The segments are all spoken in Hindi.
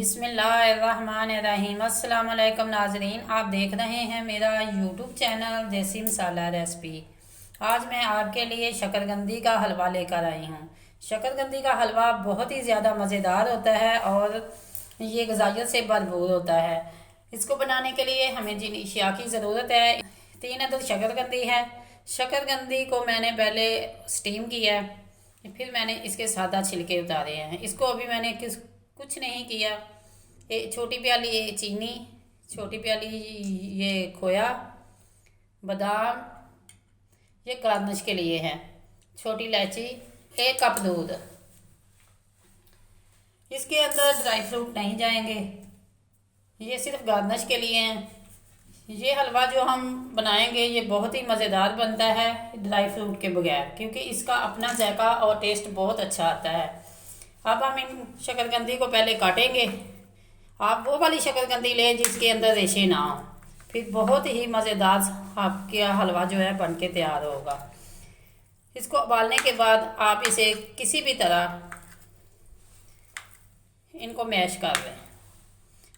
बिस्मिल्लाहिर्रहमानिर्रहीम। अस्सलाम वालेकुम नाजरीन, आप देख रहे हैं मेरा यूट्यूब चैनल देसी मसाला रेसिपी। आज मैं आपके लिए शकरकंदी का हलवा लेकर आई हूँ। शकरकंदी का हलवा बहुत ही ज़्यादा मज़ेदार होता है और ये ग़िज़ाइयत से भरपूर होता है। इसको बनाने के लिए हमें जिन अशिया की ज़रूरत है, 3 अदद शकरकंदी है। शकरकंदी को मैंने पहले स्टीम किया है, फिर मैंने इसके सादा छिलके उतारे हैं। इसको अभी मैंने कुछ नहीं किया। छोटी प्याली ये चीनी, छोटी प्याली ये खोया, बादाम ये गार्निश के लिए है, छोटी इलायची, 1 कप दूध। इसके अंदर ड्राई फ्रूट नहीं जाएंगे, ये सिर्फ गार्निश के लिए हैं। ये हलवा जो हम बनाएंगे ये बहुत ही मज़ेदार बनता है ड्राई फ्रूट के बगैर, क्योंकि इसका अपना जायका और टेस्ट बहुत अच्छा आता है। अब हम इन शकरकंदी को पहले काटेंगे। आप वो वाली शकरकंदी लें जिसके अंदर रेशे ना हो, फिर बहुत ही मज़ेदार आपका हलवा जो है बन के तैयार होगा। इसको उबालने के बाद आप इसे किसी भी तरह इनको मैश कर लें।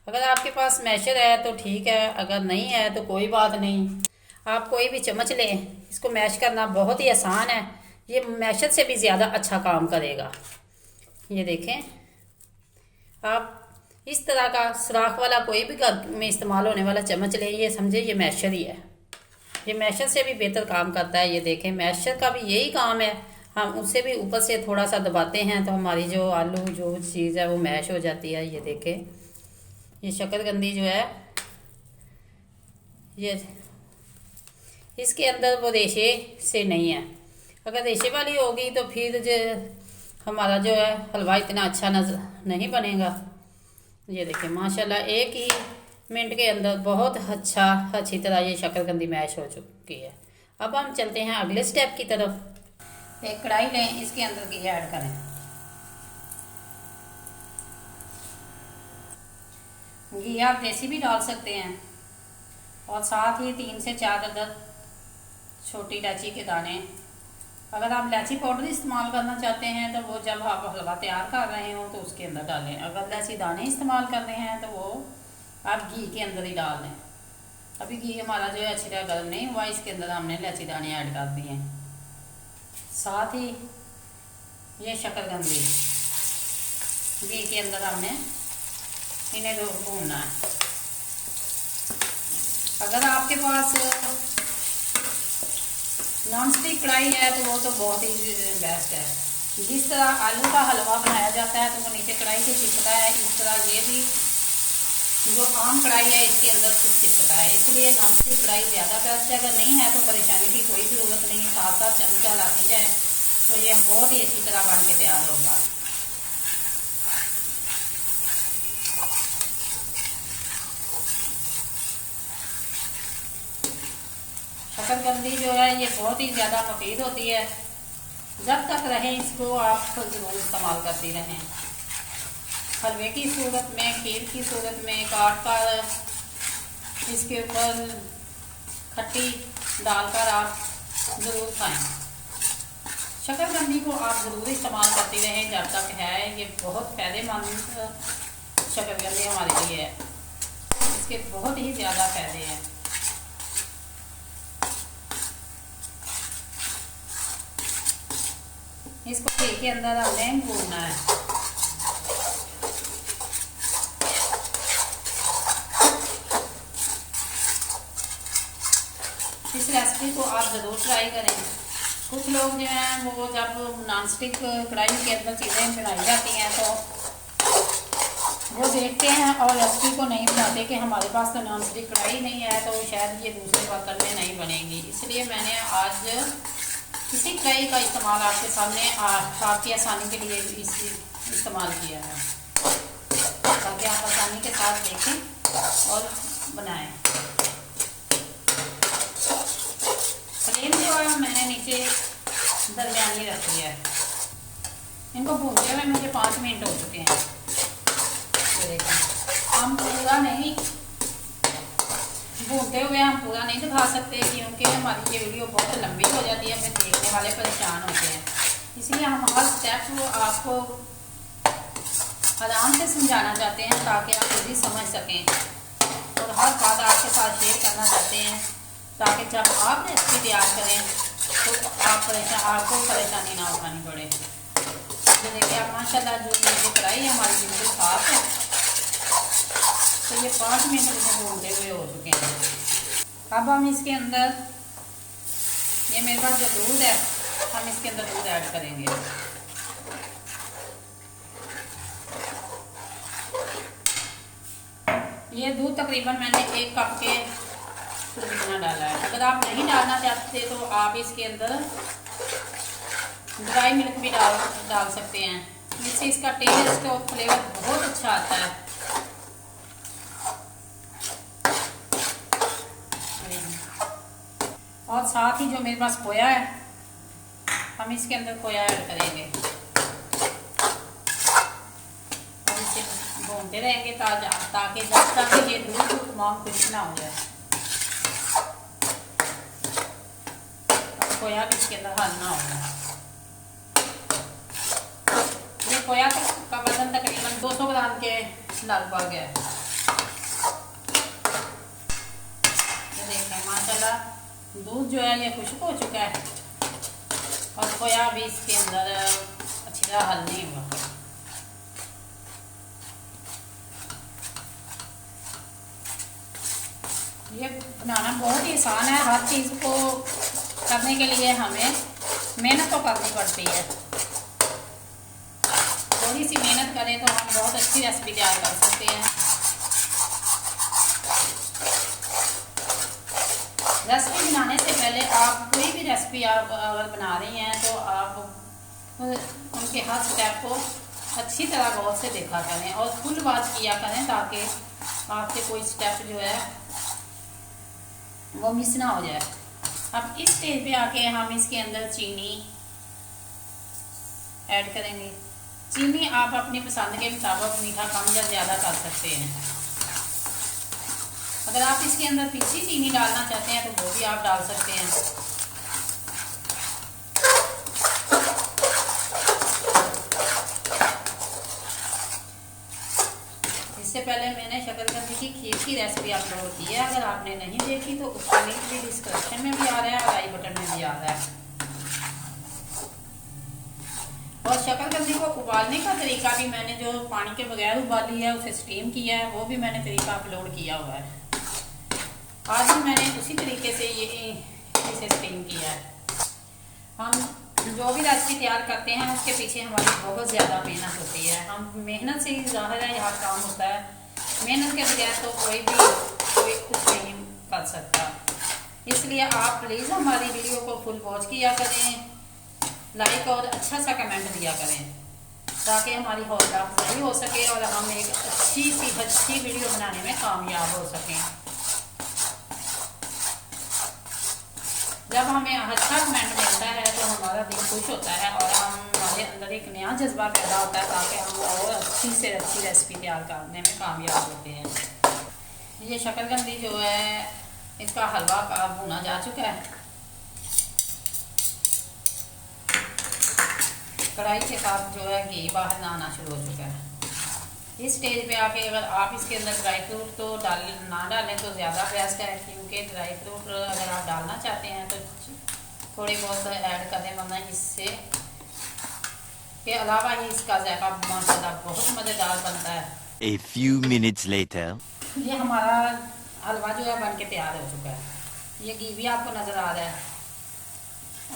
अगर आपके पास मैशर है तो ठीक है, अगर नहीं है तो कोई बात नहीं, आप कोई भी चम्मच लें। इसको मैश करना बहुत ही आसान है, ये मैशर से भी ज़्यादा अच्छा काम करेगा। ये देखें, आप इस तरह का सुराख वाला कोई भी घर में इस्तेमाल होने वाला चम्मच लें, ये समझे ये मैशर ही है। ये मैशर से भी बेहतर काम करता है। ये देखें, मैशर का भी यही काम है, हम उससे भी ऊपर से थोड़ा सा दबाते हैं तो हमारी जो आलू जो चीज़ है वो मैश हो जाती है। ये देखें, ये शकरकंदी जो है ये इसके अंदर वो रेशे से नहीं है। अगर रेशे वाली होगी तो फिर जो हमारा जो है हलवा इतना अच्छा नजर नहीं बनेगा। ये देखिए माशाल्लाह 1 ही मिनट के अंदर बहुत अच्छी तरह ये शकरकंदी मैश हो चुकी है। अब हम चलते हैं अगले स्टेप की तरफ। एक कढ़ाई लें, इसके अंदर घी ऐड करें। घी आप देसी भी डाल सकते हैं और साथ ही 3 से 4 अदद छोटी इलायची के दाने। अगर आप इलायची पाउडर इस्तेमाल करना चाहते हैं तो वो जब आप हलवा तैयार कर रहे हो तो उसके अंदर डालें। अगर इलायची दाने इस्तेमाल कर रहे हैं तो वो आप घी के अंदर ही डाल दें। अभी घी हमारा जो है अच्छी तरह गर्म नहीं हुआ, इसके अंदर हमने इलायची दाने ऐड कर दिए हैं। साथ ही ये शकरकंदी घी के अंदर हमने इन्हें तो भूनना है। अगर आपके पास नॉन स्टिक कढ़ाई है तो वो तो बहुत ही बेस्ट है। जिस तरह आलू का हलवा बनाया जाता है तो वो नीचे कढ़ाई से चिपकता है, इस तरह ये भी जो आम कढ़ाई है इसके अंदर कुछ चिपकता है। इसलिए नॉन स्टिक कढ़ाई ज़्यादा बेस्ट है। अगर नहीं है तो परेशानी की कोई ज़रूरत नहीं, साथ साथ चमचा लाती जाए तो ये बहुत ही अच्छी तरह बन के तैयार होगा। शकरकंदी जो है ये बहुत ही ज़्यादा मुफीद होती है। जब तक रहे इसको आप ज़रूर इस्तेमाल करती रहें। हलवे की सूरत में, खीर की सूरत में काट कर इसके ऊपर खट्टी डालकर आप ज़रूर खाएं। शकरकंदी को आप ज़रूर इस्तेमाल करती रहें जब तक है। ये बहुत फ़ायदेमंद शकरकंदी हमारे लिए है, इसके बहुत ही ज़्यादा फ़ायदे हैं। इसको घी के अंदर हमने भूनना है। इस रेसिपी को आप ज़रूर ट्राई करें। कुछ लोग जो हैं वो जब नॉन स्टिक कढ़ाई के अंदर चीज़ें बनाई जाती हैं तो वो देखते हैं और रेसिपी को नहीं बनाते कि हमारे पास तो नॉन स्टिक कढ़ाई नहीं है तो शायद ये दूसरे बर्तन में नहीं बनेगी। इसलिए मैंने आज इसी कढ़ाई का इस्तेमाल आपके सामने आपकी आसानी के लिए इस्तेमाल किया है, ताकि आप आसानी के साथ देखें और बनाएं। फ्लेम जो है मैंने नीचे दरमियानी रखी है। इनको भूनते हुए मुझे 5 मिनट हो चुके हैं। हम पूरा नहीं भूनते हुए हम पूरा नहीं दिखा सकते क्योंकि हमारी ये वीडियो बहुत लंबी हो जाती है, फिर देखने वाले परेशान होते हैं। इसलिए हम हर स्टेप आपको आराम से समझाना चाहते हैं ताकि आप जल्दी समझ सकें, और हर बात आपके साथ शेयर करना चाहते हैं ताकि जब आप रेसिपी तैयार करें तो आपको परेशानी ना उठानी पड़े। तो देखिए आप माशाल्लाह जो ये कढ़ाई है हमारी बिल्कुल साफ है। तो ये 5 मिनट में भूनते हुए हो चुके हैं। अब हम इसके अंदर, ये मेरे पास जो दूध है, हम इसके अंदर दूध ऐड करेंगे। ये दूध तकरीबन मैंने 1 कप के इतना डाला है। अगर आप नहीं डालना चाहते तो आप इसके अंदर ड्राई मिल्क भी डाल सकते हैं। इससे इसका टेस्ट और फ्लेवर बहुत अच्छा आता है। और साथ ही जो मेरे पास खोया है, हम इसके अंदर खोया ऐड करेंगे और इसे भूनते रहेंगे ताकि जब तक ये दूध तमाम कुछ ना हो जाए। खोया भी इसके अंदर हल ना होगा। ये खोया का वजन तकरीबन 200 ग्राम के लगभग है। ये देखें माशाल्लाह दूध जो है ये खुश्क हो चुका है और खोया भी इसके अंदर अच्छी तरह हल नहीं हुआ। ये बनाना बहुत ही आसान है। हर चीज़ को करने के लिए हमें मेहनत तो करनी पड़ती है। थोड़ी सी मेहनत करें तो हम बहुत अच्छी रेसिपी तैयार कर सकते हैं। रेसिपी बनाने से पहले आप कोई भी रेसिपी आप अगर बना रही हैं तो आप उनके हर स्टेप को अच्छी तरह गौर से देखा करें और फुल वॉच किया करें ताकि आपसे कोई स्टेप जो है वो मिस ना हो जाए। अब इस स्टेज पे आके हम इसके अंदर चीनी ऐड करेंगे। चीनी आप अपनी पसंद के मुताबिक मीठा कम या ज़्यादा कर सकते हैं। अगर आप इसके अंदर पीसी चीनी डालना चाहते हैं तो वो भी आप डाल सकते हैं। इससे पहले मैंने शकरकंदी की खीर की रेसिपी अपलोड की है। अगर आपने नहीं देखी तो उसका लिंक भी डिस्क्रिप्शन में भी आ रहा है और आई बटन में भी आ रहा है। और शकरकंदी को उबालने का तरीका भी मैंने जो पानी के बगैर उबाली है उसे स्टीम किया है वो भी मैंने तरीका अपलोड किया हुआ है। आज भी मैंने उसी तरीके से इसे स्टीम किया है। हम जो भी रेसिपी तैयार करते हैं उसके पीछे हमारी बहुत ज़्यादा मेहनत होती है। हम मेहनत से ही ज़ाहिर है यहाँ काम होता है। मेहनत के बगैर तो कोई कुछ नहीं कर सकता। इसलिए आप प्लीज़ हमारी वीडियो को फुल वॉच किया करें, लाइक और अच्छा सा कमेंट दिया करें ताकि हमारी हौसला अफजाई हो सके और हम एक अच्छी वीडियो बनाने में कामयाब हो सकें। जब हमें अच्छा कमेंट मिलता है तो हमारा दिल खुश होता है और हमारे अंदर एक नया जज्बा पैदा होता है ताकि हम और अच्छी से अच्छी रेसिपी तैयार करने में कामयाब होते हैं। ये शकरकंदी जो है इसका हलवा का भुना जा चुका है। कढ़ाई के साथ जो है घी बाहर ना आना शुरू हो चुका है। इस स्टेज पे आके अगर आप इसके अंदर ड्राई फ्रूट तो ना डालें तो ज़्यादा बेस्ट है, क्योंकि ड्राई फ्रूट अगर आप डालना चाहते हैं तो थोड़ी बहुत ऐड करें, वरना इससे के अलावा ही इसका जायका माशाल्लाह बहुत मज़ेदार बनता है। A few minutes later, ये हमारा हलवा जो है बन के तैयार हो चुका है। ये घी भी आपको नज़र आ रहा है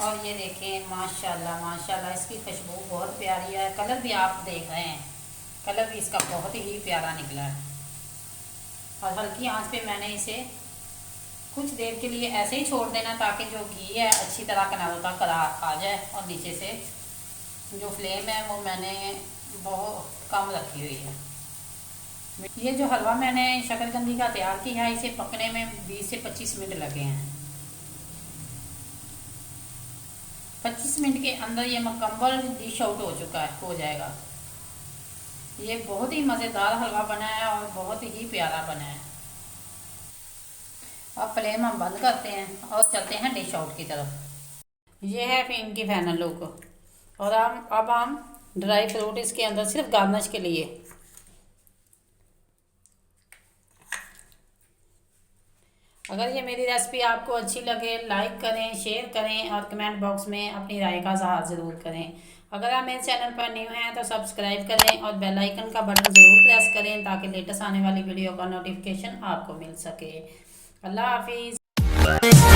और ये देखें माशाल्लाह माशाल्लाह इसकी खुशबू बहुत प्यारी है। कलर भी आप देख रहे हैं, कलर भी इसका बहुत ही प्यारा निकला है। और हल्की आंच पे मैंने इसे कुछ देर के लिए ऐसे ही छोड़ देना ताकि जो घी है अच्छी तरह किनारों तक आ जाए और नीचे से जो फ्लेम है वो मैंने बहुत कम रखी हुई है। ये जो हलवा मैंने शकरकंदी का तैयार किया है इसे पकने में 20 से 25 मिनट लगे हैं। 25 मिनट के अंदर ये मुकम्मल डिश आउट हो जाएगा। ये बहुत ही मज़ेदार हलवा बना है और बहुत ही प्यारा बना है। अब फ्लेम हम बंद करते हैं और चलते हैं डिश आउट की तरफ। ये है फिर इनकी फाइनल लुक। और अब हम ड्राई फ्रूट इसके अंदर सिर्फ गार्निश के लिए अगर ये मेरी रेसिपी आपको अच्छी लगे लाइक करें, शेयर करें और कमेंट बॉक्स में अपनी राय का इज़हार ज़रूर करें। अगर आप मेरे चैनल पर न्यू हैं तो सब्सक्राइब करें और बेल आइकन का बटन ज़रूर प्रेस करें ताकि लेटेस्ट आने वाली वीडियो का नोटिफिकेशन आपको मिल सके। अल्लाह हाफिज़।